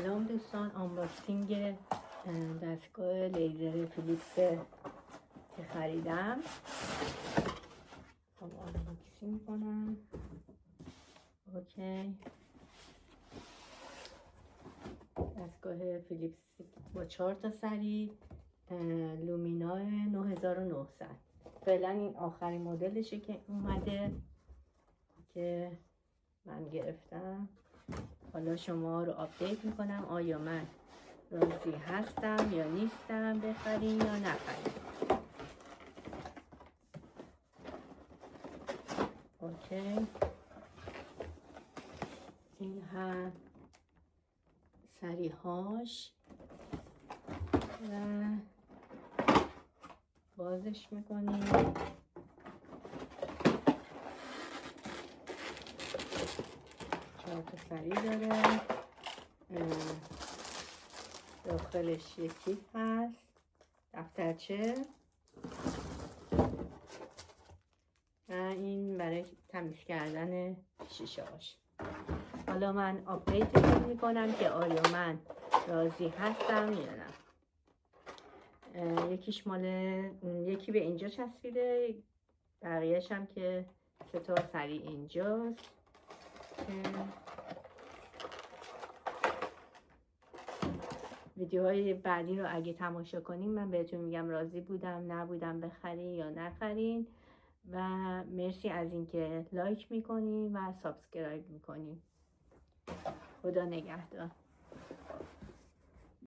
سلام دوستان، آنباکسینگ دستگاه لیزر فیلیپس که خریدم. خب آنباکسینگ کنم. اوکی، دستگاه فیلیپس با 4 تا سری، لومینا 9900. فعلا این آخرین مدلشه که اومده که من گرفتم. حالا شما رو آپدیت میکنم آیا من راضی هستم یا نیستم، بخریم یا نخریم. اوکی، این هم سریهاش و بازش میکنیم. چهار تا سری داره، داخلش یکی هست، دفترچه و این برای تمیز کردن شیشه هاش. حالا من آپدیت میکنم که آیا من راضی هستم یا نه. یکیش مال یکی به اینجا چسبیده، بقیهش هم که 3 تا سری اینجاست. ویدیوهای بعدی رو اگه تماشا کنیم من بهتون میگم راضی بودم نبودم بخرین یا نخرین. و مرسی از اینکه لایک میکنین و سابسکرایب میکنین. خدا نگهدار.